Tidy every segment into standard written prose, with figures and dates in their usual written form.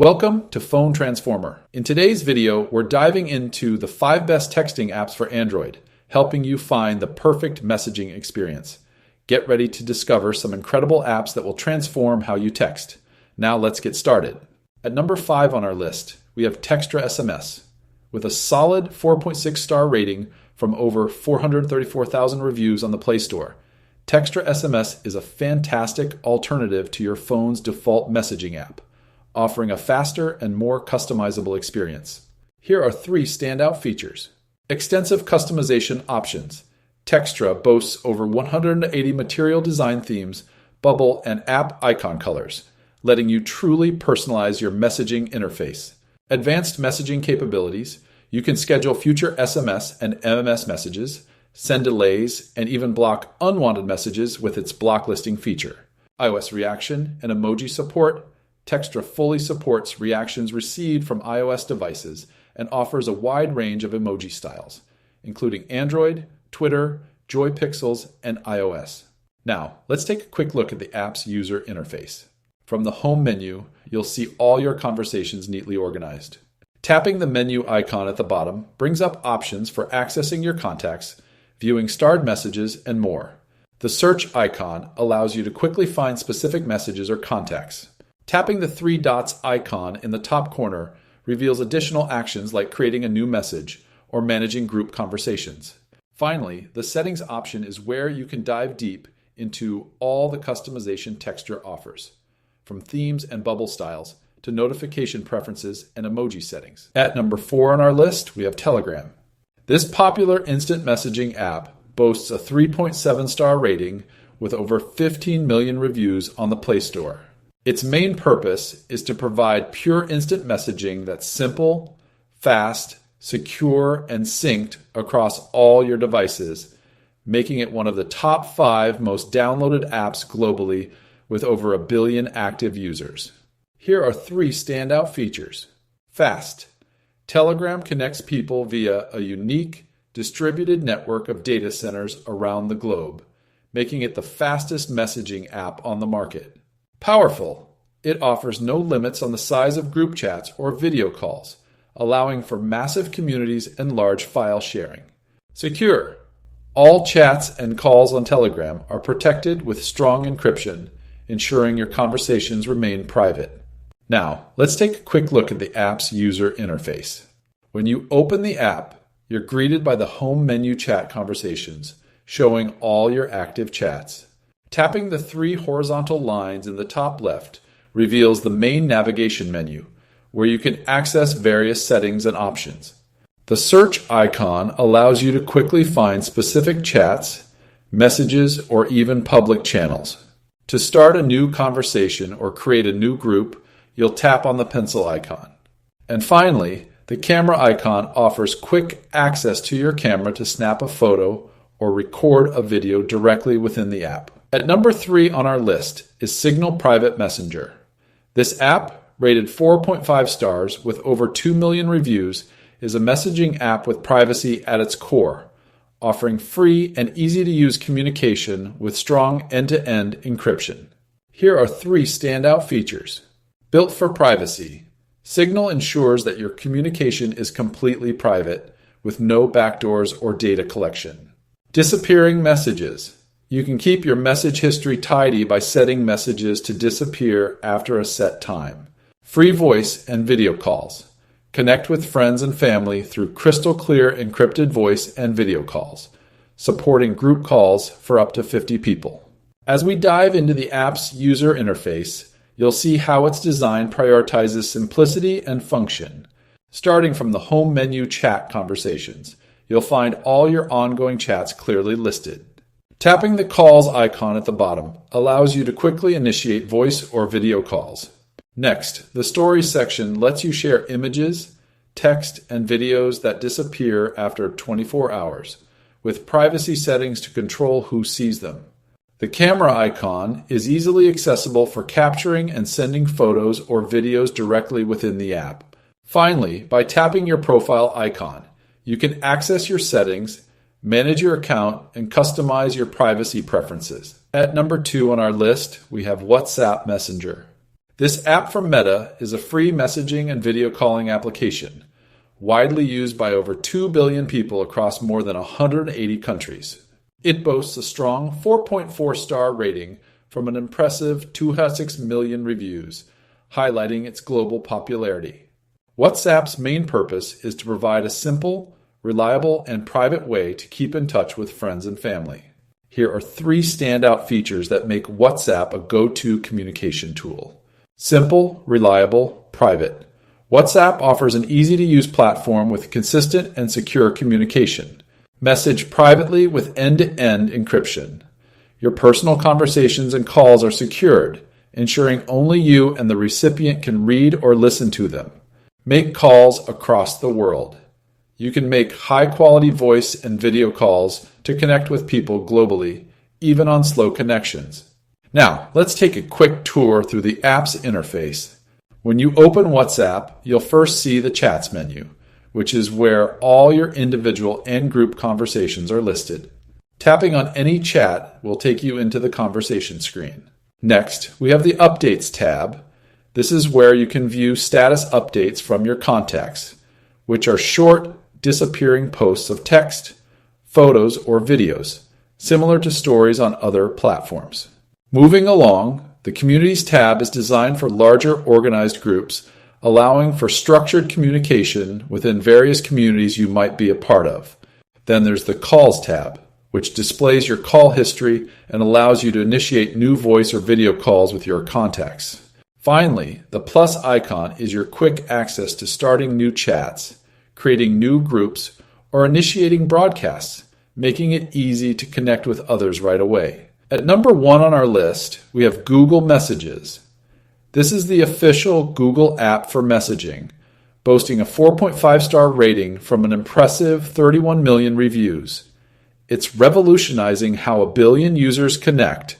Welcome to Phone Transformer. In today's video, we're diving into the 5 best texting apps for Android, helping you find the perfect messaging experience. Get ready to discover some incredible apps that will transform how you text. Now let's get started. At number 5 on our list, we have Textra SMS. With a solid 4.6 star rating from over 434,000 reviews on the Play Store, Textra SMS is a fantastic alternative to your phone's default messaging app, offering a faster and more customizable experience. Here are 3 standout features. Extensive customization options. Textra boasts over 180 material design themes, bubble, and app icon colors, letting you truly personalize your messaging interface. Advanced messaging capabilities. You can schedule future SMS and MMS messages, send delays, and even block unwanted messages with its block listing feature. iOS reaction and emoji support. Textra fully supports reactions received from iOS devices and offers a wide range of emoji styles, including Android, Twitter, Joy Pixels, and iOS. Now, let's take a quick look at the app's user interface. From the home menu, you'll see all your conversations neatly organized. Tapping the menu icon at the bottom brings up options for accessing your contacts, viewing starred messages, and more. The search icon allows you to quickly find specific messages or contacts. Tapping the 3 dots icon in the top corner reveals additional actions like creating a new message or managing group conversations. Finally, the settings option is where you can dive deep into all the customization Textra offers, from themes and bubble styles to notification preferences and emoji settings. At number 4 on our list, we have Telegram. This popular instant messaging app boasts a 3.7 star rating with over 15 million reviews on the Play Store. Its main purpose is to provide pure instant messaging that's simple, fast, secure, and synced across all your devices, making it one of the top 5 most downloaded apps globally with over 1 billion active users. Here are 3 standout features. Fast. Telegram connects people via a unique, distributed network of data centers around the globe, making it the fastest messaging app on the market. Powerful. It offers no limits on the size of group chats or video calls, allowing for massive communities and large file sharing. Secure. All chats and calls on Telegram are protected with strong encryption, ensuring your conversations remain private. Now, let's take a quick look at the app's user interface. When you open the app, you're greeted by the home menu chat conversations, showing all your active chats. Tapping the 3 horizontal lines in the top left reveals the main navigation menu, where you can access various settings and options. The search icon allows you to quickly find specific chats, messages, or even public channels. To start a new conversation or create a new group, you'll tap on the pencil icon. And finally, the camera icon offers quick access to your camera to snap a photo or record a video directly within the app. At number 3 on our list is Signal Private Messenger. This app, rated 4.5 stars with over 2 million reviews, is a messaging app with privacy at its core, offering free and easy-to-use communication with strong end-to-end encryption. Here are 3 standout features. Built for privacy, Signal ensures that your communication is completely private, with no backdoors or data collection. Disappearing messages. You can keep your message history tidy by setting messages to disappear after a set time. Free voice and video calls. Connect with friends and family through crystal clear encrypted voice and video calls, supporting group calls for up to 50 people. As we dive into the app's user interface, you'll see how its design prioritizes simplicity and function. Starting from the home menu chat conversations, you'll find all your ongoing chats clearly listed. Tapping the calls icon at the bottom allows you to quickly initiate voice or video calls. Next, the stories section lets you share images, text, and videos that disappear after 24 hours, with privacy settings to control who sees them. The camera icon is easily accessible for capturing and sending photos or videos directly within the app. Finally, by tapping your profile icon, you can access your settings, manage your account, and customize your privacy preferences. At number 2 on our list, we have WhatsApp Messenger. This app from Meta is a free messaging and video calling application, widely used by over 2 billion people across more than 180 countries. It boasts a strong 4.4-star rating from an impressive 206 million reviews, highlighting its global popularity. WhatsApp's main purpose is to provide a simple, reliable, and private way to keep in touch with friends and family. Here are 3 standout features that make WhatsApp a go-to communication tool. Simple, reliable, private. WhatsApp offers an easy-to-use platform with consistent and secure communication. Message privately with end-to-end encryption. Your personal conversations and calls are secured, ensuring only you and the recipient can read or listen to them. Make calls across the world. You can make high-quality voice and video calls to connect with people globally, even on slow connections. Now, let's take a quick tour through the app's interface. When you open WhatsApp, you'll first see the Chats menu, which is where all your individual and group conversations are listed. Tapping on any chat will take you into the conversation screen. Next, we have the Updates tab. This is where you can view status updates from your contacts, which are short, disappearing posts of text, photos, or videos, similar to stories on other platforms. Moving along, the Communities tab is designed for larger organized groups, allowing for structured communication within various communities you might be a part of. Then there's the Calls tab, which displays your call history and allows you to initiate new voice or video calls with your contacts. Finally, the plus icon is your quick access to starting new chats, creating new groups, or initiating broadcasts, making it easy to connect with others right away. At number 1 on our list, we have Google Messages. This is the official Google app for messaging, boasting a 4.5-star rating from an impressive 31 million reviews. It's revolutionizing how 1 billion users connect,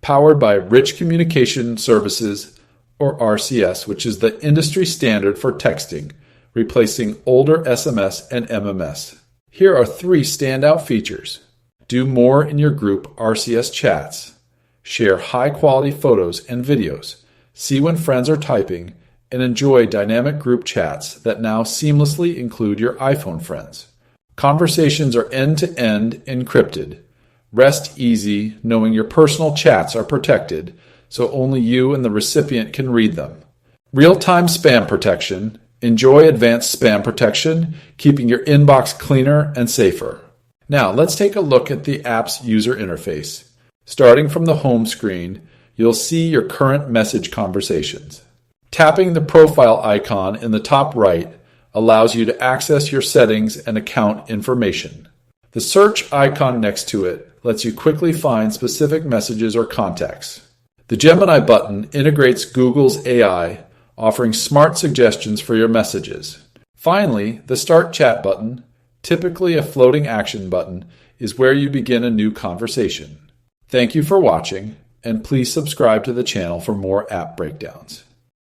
powered by Rich Communication Services, or RCS, which is the industry standard for texting, replacing older SMS and MMS. Here are 3 standout features. Do more in your group RCS chats. Share high-quality photos and videos. See when friends are typing, and enjoy dynamic group chats that now seamlessly include your iPhone friends. Conversations are end-to-end encrypted. Rest easy knowing your personal chats are protected, so only you and the recipient can read them. Real-time spam protection. Enjoy advanced spam protection, keeping your inbox cleaner and safer. Now, let's take a look at the app's user interface. Starting from the home screen, you'll see your current message conversations. Tapping the profile icon in the top right allows you to access your settings and account information. The search icon next to it lets you quickly find specific messages or contacts. The Gemini button integrates Google's AI, offering smart suggestions for your messages. Finally, the Start Chat button, typically a floating action button, is where you begin a new conversation. Thank you for watching, and please subscribe to the channel for more app breakdowns.